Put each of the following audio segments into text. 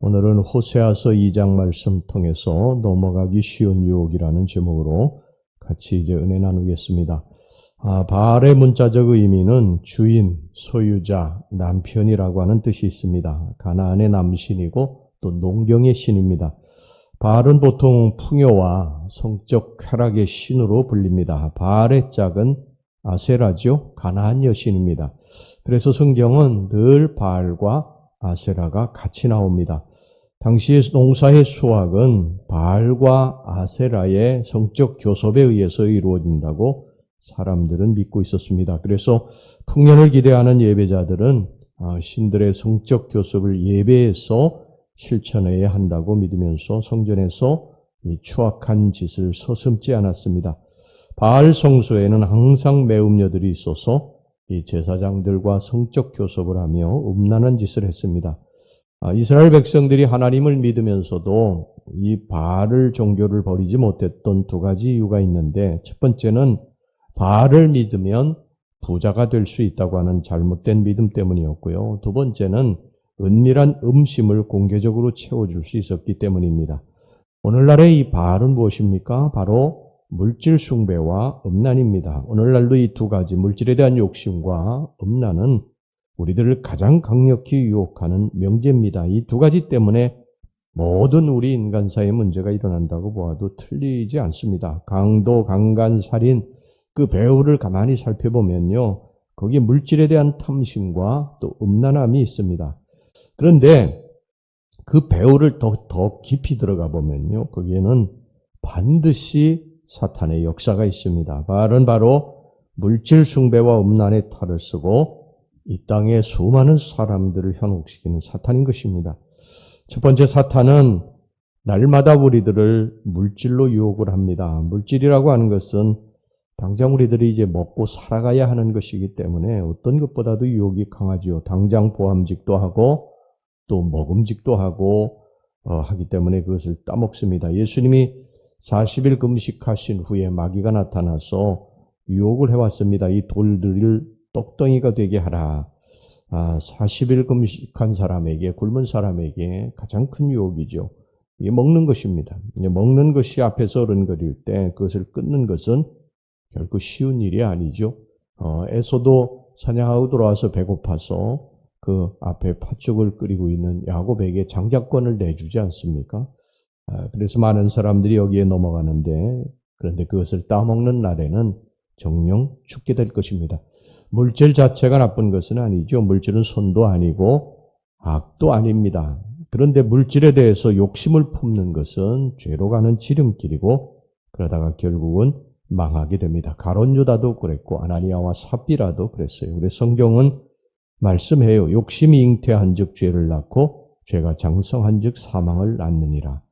오늘은 호세아서 2장 말씀 통해서 넘어가기 쉬운 유혹이라는 제목으로 같이 이제 은혜 나누겠습니다. 바알의 문자적 의미는 주인, 소유자, 남편이라고 하는 뜻이 있습니다. 가나안의 남신이고 또 농경의 신입니다. 바알은 보통 풍요와 성적 쾌락의 신으로 불립니다. 바알의 짝은 아세라죠. 가나안 여신입니다. 그래서 성경은 늘 바알과 아세라가 같이 나옵니다. 당시의 농사의 수확은 바알과 아세라의 성적 교섭에 의해서 이루어진다고 사람들은 믿고 있었습니다. 그래서 풍년을 기대하는 예배자들은 신들의 성적 교섭을 예배에서 실천해야 한다고 믿으면서 성전에서 이 추악한 짓을 서슴지 않았습니다. 바알 성소에는 항상 매음녀들이 있어서 이 제사장들과 성적 교섭을 하며 음란한 짓을 했습니다. 이스라엘 백성들이 하나님을 믿으면서도 이 바알 종교를 버리지 못했던 두 가지 이유가 있는데, 첫 번째는 바알을 믿으면 부자가 될 수 있다고 하는 잘못된 믿음 때문이었고요. 두 번째는 은밀한 음심을 공개적으로 채워줄 수 있었기 때문입니다. 오늘날의 이 바알은 무엇입니까? 바로 물질 숭배와 음란입니다. 오늘날도 이 두 가지 물질에 대한 욕심과 음란은 우리들을 가장 강력히 유혹하는 명제입니다. 이 두 가지 때문에 모든 우리 인간사의 문제가 일어난다고 보아도 틀리지 않습니다. 강도, 강간, 살인, 그 배후를 가만히 살펴보면요, 거기에 물질에 대한 탐심과 또 음란함이 있습니다. 그런데 그 배후를 더 깊이 들어가 보면요, 거기에는 반드시 사탄의 역사가 있습니다. 바알은 바로 물질 숭배와 음란의 탈을 쓰고 이 땅에 수많은 사람들을 현혹시키는 사탄인 것입니다. 첫 번째, 사탄은 날마다 우리들을 물질로 유혹을 합니다. 물질이라고 하는 것은 당장 우리들이 이제 먹고 살아가야 하는 것이기 때문에 어떤 것보다도 유혹이 강하지요. 당장 보암직도 하고 또 먹음직도 하고 하기 때문에 그것을 따먹습니다. 예수님이 40일 금식하신 후에 마귀가 나타나서 유혹을 해왔습니다. 이 돌들을 떡덩이가 되게 하라. 40일 금식한 사람에게, 굶은 사람에게 가장 큰 유혹이죠. 이게 먹는 것입니다. 먹는 것이 앞에서 어른거릴 때 그것을 끊는 것은 결코 쉬운 일이 아니죠. 에서도 사냥하고 돌아와서 배고파서 그 앞에 팥죽을 끓이고 있는 야곱에게 장자권을 내주지 않습니까? 그래서 많은 사람들이 여기에 넘어가는데, 그런데 그것을 따먹는 날에는 정녕 죽게 될 것입니다. 물질 자체가 나쁜 것은 아니죠. 물질은 선도 아니고 악도 아닙니다. 그런데 물질에 대해서 욕심을 품는 것은 죄로 가는 지름길이고, 그러다가 결국은 망하게 됩니다. 가룟 유다도 그랬고 아나니아와 삽비라도 그랬어요. 그래서 성경은 말씀해요. 욕심이 잉태한 즉 죄를 낳고 죄가 장성한 즉 사망을 낳느니라.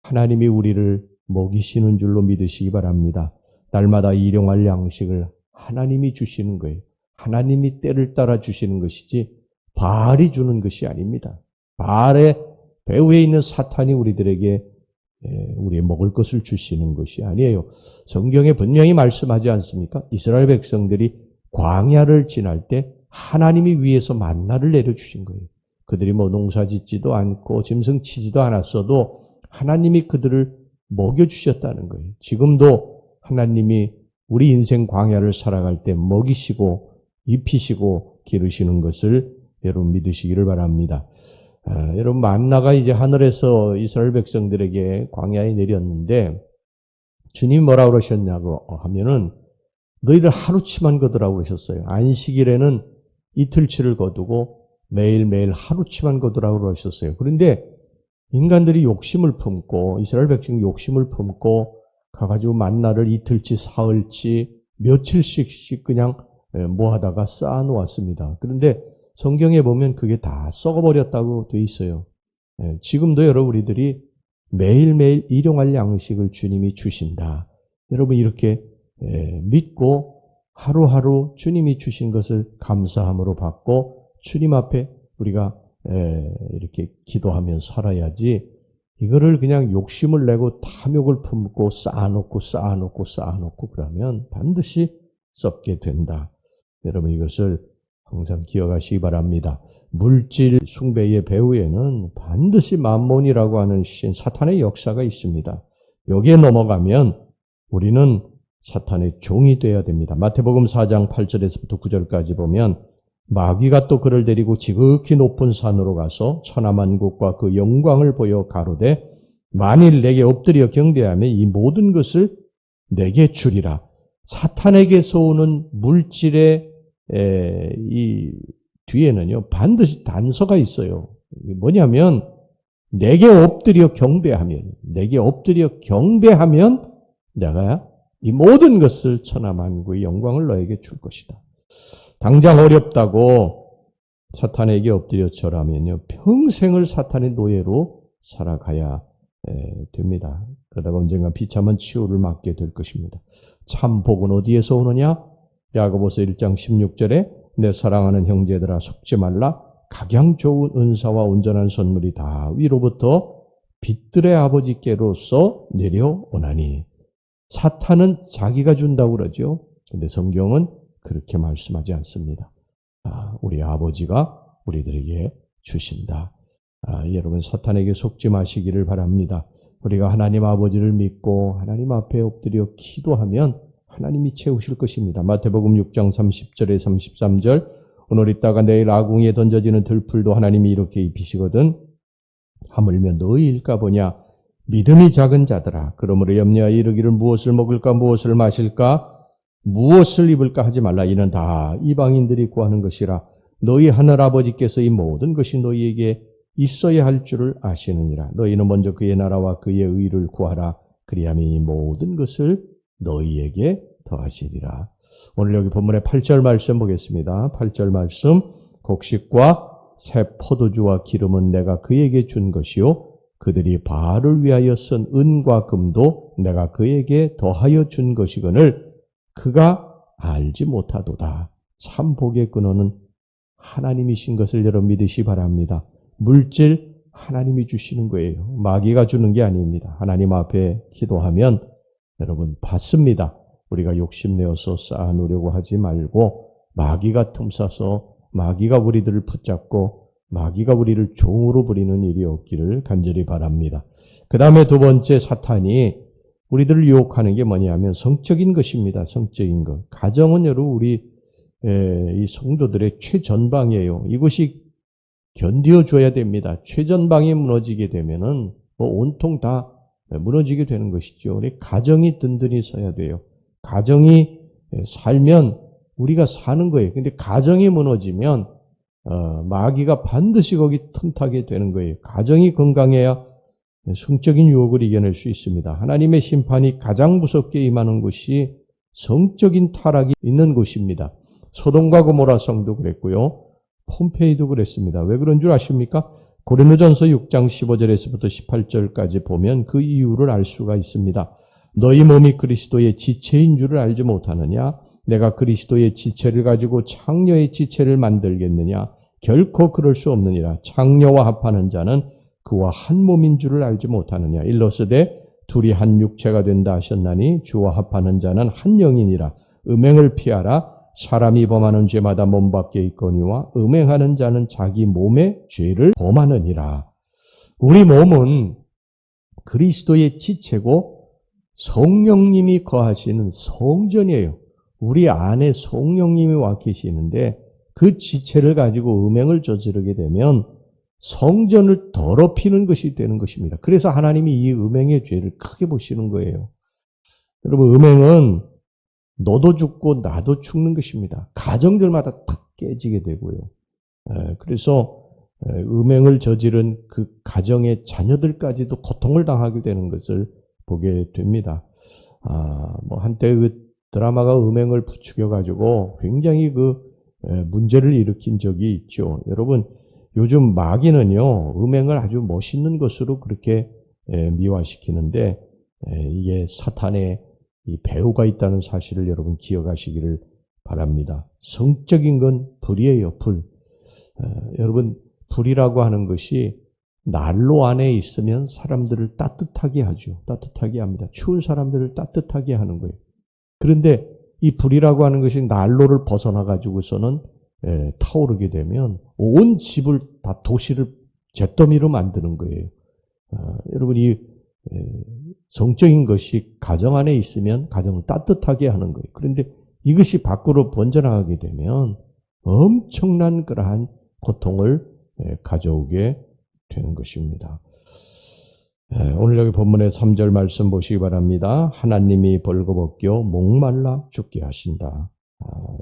하나님이 우리를 먹이시는 줄로 믿으시기 바랍니다. 날마다 일용할 양식을 하나님이 주시는 거예요. 하나님이 때를 따라 주시는 것이지 바알이 주는 것이 아닙니다. 바알의 배후에 있는 사탄이 우리들에게 우리의 먹을 것을 주시는 것이 아니에요. 성경에 분명히 말씀하지 않습니까? 이스라엘 백성들이 광야를 지날 때 하나님이 위에서 만나를 내려주신 거예요. 그들이 농사 짓지도 않고 짐승 치지도 않았어도 하나님이 그들을 먹여주셨다는 거예요. 지금도 하나님이 우리 인생 광야를 살아갈 때 먹이시고 입히시고 기르시는 것을 여러분 믿으시기를 바랍니다. 여러분, 만나가 이제 하늘에서 이스라엘 백성들에게 광야에 내렸는데 주님이 뭐라고 그러셨냐고 하면은 너희들 하루치만 거두라고 그러셨어요. 안식일에는 이틀치를 거두고 매일매일 하루치만 거두라고 그러셨어요. 그런데 인간들이 욕심을 품고, 이스라엘 백성이 욕심을 품고 가가지고 만나를 이틀치, 사흘치, 며칠씩 그냥 모아다가 쌓아놓았습니다. 그런데 성경에 보면 그게 다 썩어버렸다고 돼 있어요. 지금도 여러분, 우리들이 매일매일 일용할 양식을 주님이 주신다. 여러분, 이렇게 믿고 하루하루 주님이 주신 것을 감사함으로 받고 주님 앞에 우리가 이렇게 기도하며 살아야지, 이거를 그냥 욕심을 내고 탐욕을 품고 쌓아놓고 그러면 반드시 썩게 된다. 여러분, 이것을 항상 기억하시기 바랍니다. 물질 숭배의 배후에는 반드시 만몬이라고 하는 신 사탄의 역사가 있습니다. 여기에 넘어가면 우리는 사탄의 종이 되어야 됩니다. 마태복음 4장 8절에서부터 9절까지 보면 마귀가 또 그를 데리고 지극히 높은 산으로 가서 천하만국과 그 영광을 보여 가로되 만일 내게 엎드려 경배하면 이 모든 것을 내게 주리라. 사탄에게서 오는 물질의 이 뒤에는요 반드시 단서가 있어요. 뭐냐면 내게 엎드려 경배하면 내가 이 모든 것을 천하만국의 영광을 너에게 줄 것이다. 당장 어렵다고 사탄에게 엎드려 절하면요 평생을 사탄의 노예로 살아가야 됩니다. 그러다가 언젠가 비참한 치욕을 맞게 될 것입니다. 참 복은 어디에서 오느냐? 야고보서 1장 16절에 내 사랑하는 형제들아 속지 말라. 각양 좋은 은사와 온전한 선물이 다 위로부터 빛들의 아버지께로서 내려오나니. 사탄은 자기가 준다고 그러죠. 근데 성경은 그렇게 말씀하지 않습니다. 우리 아버지가 우리들에게 주신다. 여러분 사탄에게 속지 마시기를 바랍니다. 우리가 하나님 아버지를 믿고 하나님 앞에 엎드려 기도하면 하나님이 채우실 것입니다. 마태복음 6장 30절에 33절 오늘 있다가 내일 아궁이에 던져지는 들풀도 하나님이 이렇게 입히시거든 하물며 너희일까 보냐 믿음이 작은 자들아 그러므로 염려하여 이르기를 무엇을 먹을까 무엇을 마실까 무엇을 입을까 하지 말라. 이는 다 이방인들이 구하는 것이라. 너희 하늘아버지께서 이 모든 것이 너희에게 있어야 할 줄을 아시느니라. 너희는 먼저 그의 나라와 그의 의를 구하라. 그리하면 이 모든 것을 너희에게 더하시리라. 오늘 여기 본문의 8절 말씀 보겠습니다. 8절 말씀 곡식과 새 포도주와 기름은 내가 그에게 준 것이요 그들이 바알을 위하여 쓴 은과 금도 내가 그에게 더하여 준 것이거늘 그가 알지 못하도다. 참 복의 근원은 하나님이신 것을 여러분 믿으시 바랍니다. 물질 하나님이 주시는 거예요. 마귀가 주는 게 아닙니다. 하나님 앞에 기도하면 여러분 받습니다. 우리가 욕심내어서 쌓아놓으려고 하지 말고 마귀가 틈싸서 마귀가 우리들을 붙잡고 마귀가 우리를 종으로 부리는 일이 없기를 간절히 바랍니다. 그 다음에 두 번째 사탄이 우리들을 유혹하는 게 뭐냐면 성적인 것입니다. 성적인 것. 가정은 여러분 우리 이 성도들의 최전방이에요. 이것이 견디어줘야 됩니다. 최전방이 무너지게 되면은 온통 다 무너지게 되는 것이죠. 우리 가정이 든든히 서야 돼요. 가정이 살면 우리가 사는 거예요. 근데 가정이 무너지면 마귀가 반드시 거기 틈타게 되는 거예요. 가정이 건강해야 성적인 유혹을 이겨낼 수 있습니다. 하나님의 심판이 가장 무섭게 임하는 곳이 성적인 타락이 있는 곳입니다. 소돔과 고모라 성도 그랬고요. 폼페이도 그랬습니다. 왜 그런 줄 아십니까? 고린도전서 6장 15절에서부터 18절까지 보면 그 이유를 알 수가 있습니다. 너희 몸이 그리스도의 지체인 줄을 알지 못하느냐? 내가 그리스도의 지체를 가지고 창녀의 지체를 만들겠느냐? 결코 그럴 수 없느니라. 창녀와 합하는 자는 그와 한 몸인 줄을 알지 못하느냐. 일러스되 둘이 한 육체가 된다 하셨나니 주와 합하는 자는 한 영이니라. 음행을 피하라. 사람이 범하는 죄마다 몸 밖에 있거니와 음행하는 자는 자기 몸의 죄를 범하느니라. 우리 몸은 그리스도의 지체고 성령님이 거하시는 성전이에요. 우리 안에 성령님이 와 계시는데 그 지체를 가지고 음행을 저지르게 되면 성전을 더럽히는 것이 되는 것입니다. 그래서 하나님이 이 음행의 죄를 크게 보시는 거예요. 여러분 음행은 너도 죽고 나도 죽는 것입니다. 가정들마다 탁 깨지게 되고요. 그래서 음행을 저지른 그 가정의 자녀들까지도 고통을 당하게 되는 것을 보게 됩니다. 한때 그 드라마가 음행을 부추겨가지고 굉장히 그 문제를 일으킨 적이 있죠. 여러분 요즘 마귀는요 음행을 아주 멋있는 것으로 그렇게 미화시키는데 이게 사탄의 이 배후가 있다는 사실을 여러분 기억하시기를 바랍니다. 성적인 건 불이에요. 불. 여러분 불이라고 하는 것이 난로 안에 있으면 사람들을 따뜻하게 하죠. 따뜻하게 합니다. 추운 사람들을 따뜻하게 하는 거예요. 그런데 이 불이라고 하는 것이 난로를 벗어나 가지고서는 타오르게 되면 온 집을 다 도시를 잿더미로 만드는 거예요. 여러분 이 성적인 것이 가정 안에 있으면 가정을 따뜻하게 하는 거예요. 그런데 이것이 밖으로 번져나가게 되면 엄청난 그러한 고통을 가져오게 되는 것입니다. 오늘 여기 본문의 3절 말씀 보시기 바랍니다. 하나님이 벌거벗겨 목말라 죽게 하신다.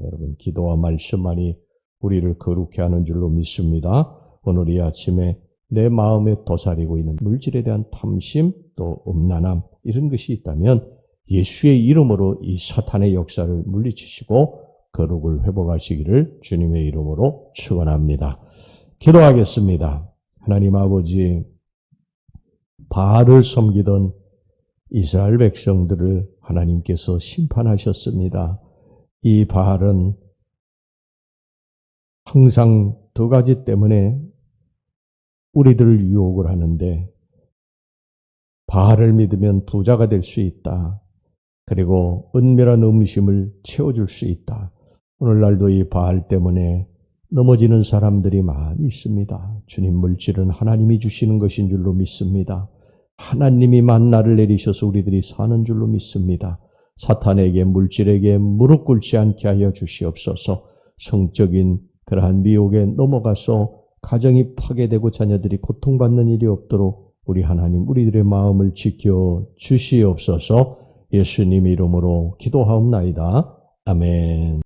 여러분 기도와 말씀만이 우리를 거룩해 하는 줄로 믿습니다. 오늘 이 아침에 내 마음에 도사리고 있는 물질에 대한 탐심 또 음란함 이런 것이 있다면 예수의 이름으로 이 사탄의 역사를 물리치시고 거룩을 회복하시기를 주님의 이름으로 축원합니다. 기도하겠습니다. 하나님 아버지, 바알을 섬기던 이스라엘 백성들을 하나님께서 심판하셨습니다. 이 바알은 항상 두 가지 때문에 우리들을 유혹을 하는데, 바알을 믿으면 부자가 될 수 있다. 그리고 은밀한 음심을 채워줄 수 있다. 오늘날도 이 바알 때문에 넘어지는 사람들이 많이 있습니다. 주님, 물질은 하나님이 주시는 것인 줄로 믿습니다. 하나님이 만나를 내리셔서 우리들이 사는 줄로 믿습니다. 사탄에게, 물질에게 무릎 꿇지 않게 하여 주시옵소서. 성적인 그러한 미혹에 넘어가서 가정이 파괴되고 자녀들이 고통받는 일이 없도록 우리 하나님, 우리들의 마음을 지켜 주시옵소서. 예수님 이름으로 기도하옵나이다. 아멘.